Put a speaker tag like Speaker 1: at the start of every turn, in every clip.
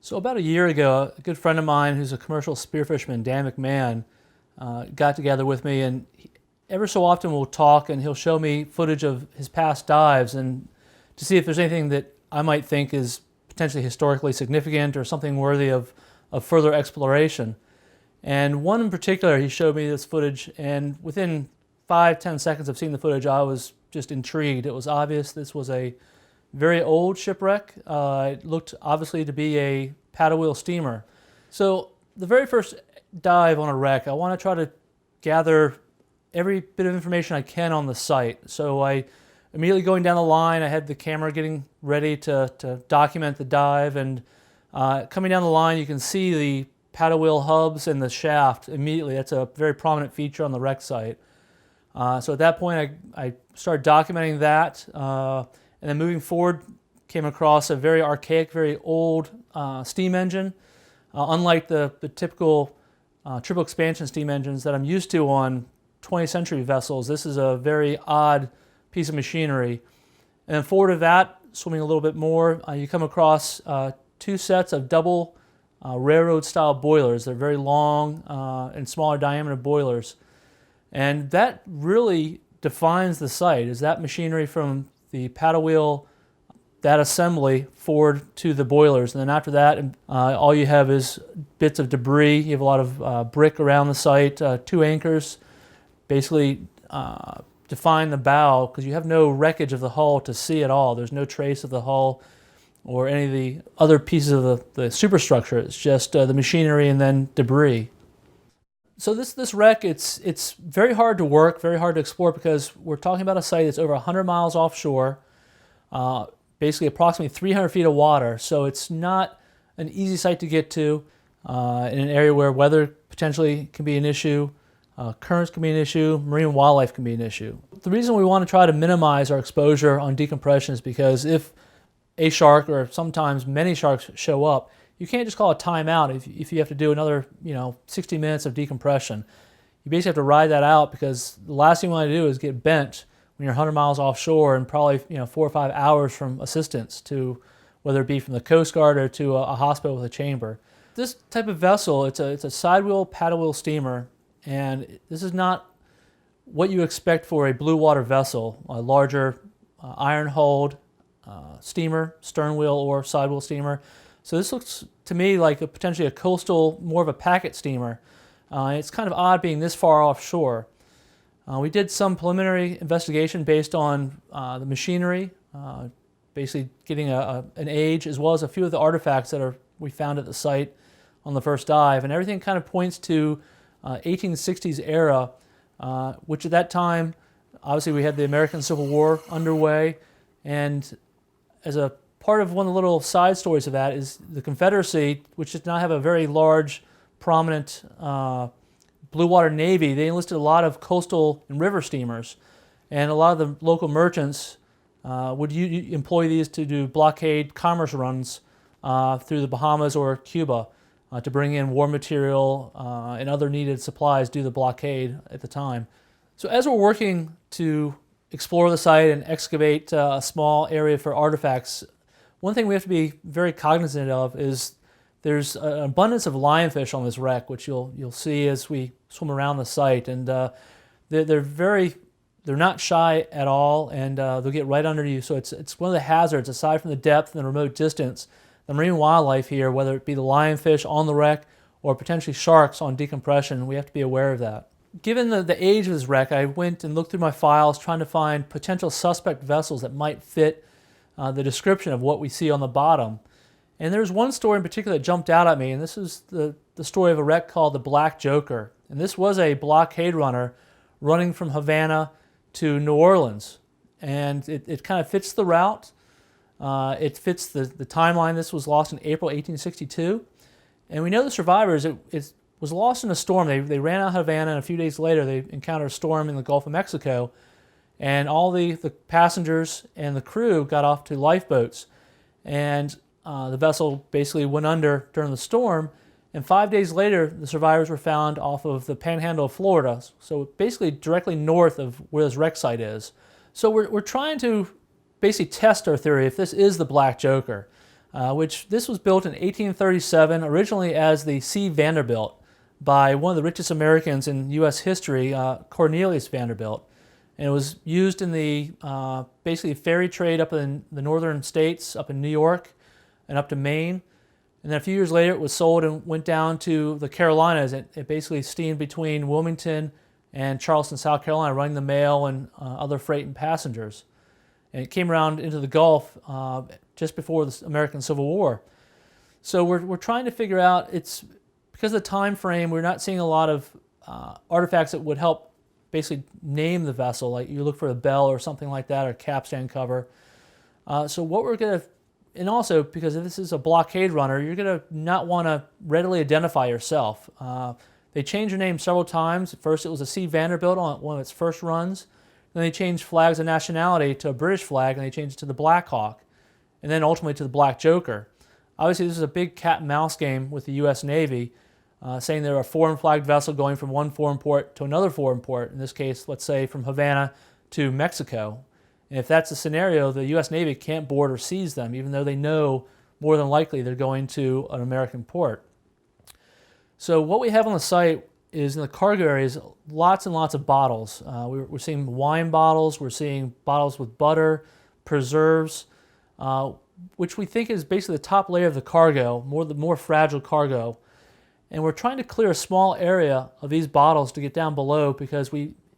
Speaker 1: So about a year ago, a good friend of mine who's a commercial spearfisherman, Dan McMahon, got together with me, and ever so often we'll talk and he'll show me footage of his past dives and to see if there's anything that I might think is potentially historically significant or something worthy of further exploration. And one in particular, he showed me this footage, and within 5-10 seconds of seeing the footage, I was just intrigued. It was obvious this was a very old shipwreck. It looked obviously to be a paddle wheel steamer. So the very first dive on a wreck, I want to try to gather every bit of information I can on the site. So I immediately going down the line, I had the camera getting ready to document the dive, and coming down the line you can see the paddle wheel hubs and the shaft immediately. That's a very prominent feature on the wreck site. So at that point I started documenting that, and then moving forward came across a very archaic, very old steam engine. Unlike the typical triple expansion steam engines that I'm used to on 20th century vessels, this is a very odd piece of machinery. And then forward of that, swimming a little bit more, you come across two sets of double railroad style boilers. They're very long and smaller diameter boilers. And that really defines the site, is that machinery from the paddle wheel, that assembly forward to the boilers. And then after that, all you have is bits of debris. You have a lot of brick around the site, two anchors, basically define the bow, because you have no wreckage of the hull to see at all. There's no trace of the hull or any of the other pieces of the superstructure. It's just the machinery and then debris. So this wreck, it's very hard to work, very hard to explore, because we're talking about a site that's over 100 miles offshore, basically approximately 300 feet of water. So it's not an easy site to get to in an area where weather potentially can be an issue, currents can be an issue, marine wildlife can be an issue. The reason we want to try to minimize our exposure on decompression is because if a shark, or sometimes many sharks, show up, you can't just call a timeout if you have to do another 60 minutes of decompression. You basically have to ride that out, because the last thing you want to do is get bent when you're 100 miles offshore and probably 4 or 5 hours from assistance, to whether it be from the Coast Guard or to a hospital with a chamber. This type of vessel, it's a sidewheel paddle wheel steamer, and this is not what you expect for a blue water vessel, a larger iron-hulled steamer, stern wheel or sidewheel steamer. So this looks to me like potentially a coastal, more of a packet steamer. It's kind of odd being this far offshore. We did some preliminary investigation based on the machinery, basically getting an age, as well as a few of the artifacts that we found at the site on the first dive, and everything kind of points to 1860s era, which at that time, obviously we had the American Civil War underway, and as a part of one of the little side stories of that is the Confederacy, which did not have a very large, prominent blue water navy. They enlisted a lot of coastal and river steamers, and a lot of the local merchants would employ these to do blockade commerce runs through the Bahamas or Cuba to bring in war material and other needed supplies due to the blockade at the time. So as we're working to explore the site and excavate a small area for artifacts, one thing we have to be very cognizant of is there's an abundance of lionfish on this wreck, which you'll see as we swim around the site, and they're not shy at all, and they'll get right under you. So it's one of the hazards, aside from the depth and the remote distance. The marine wildlife here, whether it be the lionfish on the wreck or potentially sharks on decompression, we have to be aware of that. Given the age of this wreck, I went and looked through my files trying to find potential suspect vessels that might fit the description of what we see on the bottom. And there's one story in particular that jumped out at me, and this is the story of a wreck called the Black Joker. And this was a blockade runner running from Havana to New Orleans. And it kind of fits the route. It fits the timeline. This was lost in April 1862. And we know the survivors, it was lost in a storm. They ran out of Havana, and a few days later they encountered a storm in the Gulf of Mexico. And all the passengers and the crew got off to lifeboats. And the vessel basically went under during the storm. And 5 days later, the survivors were found off of the panhandle of Florida. So basically directly north of where this wreck site is. So we're trying to basically test our theory if this is the Black Joker. which this was built in 1837, originally as the C. Vanderbilt by one of the richest Americans in U.S. history, Cornelius Vanderbilt. And it was used in the basically ferry trade up in the northern states, up in New York and up to Maine. And then a few years later, it was sold and went down to the Carolinas. It basically steamed between Wilmington and Charleston, South Carolina, running the mail and other freight and passengers. And it came around into the Gulf just before the American Civil War. So we're trying to figure out, it's because of the time frame, we're not seeing a lot of artifacts that would help basically name the vessel, like you look for a bell or something like that, or capstan cover. So what we're going to, and also because if this is a blockade runner, you're going to not want to readily identify yourself. They changed their name several times. First it was a C. Vanderbilt on one of its first runs. Then they changed flags of nationality to a British flag, and they changed it to the Black Hawk, and then ultimately to the Black Joker. Obviously this is a big cat and mouse game with the U.S. Navy, saying they're a foreign flagged vessel going from one foreign port to another foreign port, in this case, let's say from Havana to Mexico. And if that's the scenario, the U.S. Navy can't board or seize them, even though they know more than likely they're going to an American port. So what we have on the site is, in the cargo areas, lots and lots of bottles. We're seeing wine bottles, we're seeing bottles with butter, preserves, which we think is basically the top layer of the cargo, the more fragile cargo. And we're trying to clear a small area of these bottles to get down below, because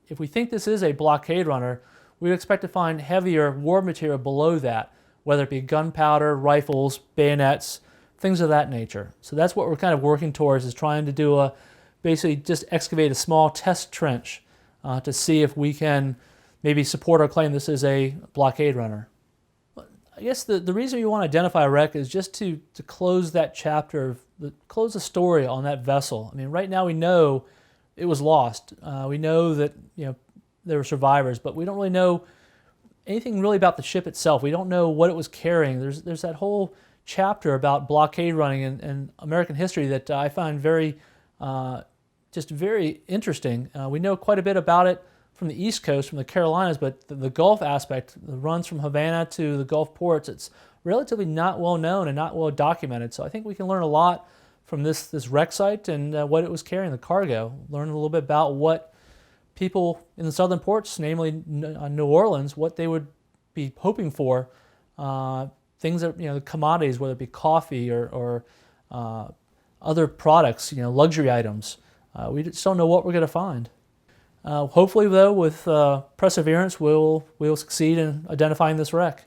Speaker 1: if we think this is a blockade runner, we would expect to find heavier war material below that, whether it be gunpowder, rifles, bayonets, things of that nature. So that's what we're kind of working towards, is trying to do basically just excavate a small test trench to see if we can maybe support our claim this is a blockade runner. I guess the reason you want to identify a wreck is just to close that chapter, close the story on that vessel. I mean, right now we know it was lost. We know that there were survivors, but we don't really know anything really about the ship itself. We don't know what it was carrying. There's that whole chapter about blockade running and American history that I find very interesting. We know quite a bit about it from the East Coast, from the Carolinas, but the Gulf aspect, the runs from Havana to the Gulf ports, it's relatively not well known and not well documented. So I think we can learn a lot from this wreck site and what it was carrying, the cargo. Learn a little bit about what people in the southern ports, namely New Orleans, what they would be hoping for, things that, commodities, whether it be coffee or other products, luxury items. We just don't know what we're going to find. Hopefully, though, with perseverance, we'll succeed in identifying this wreck.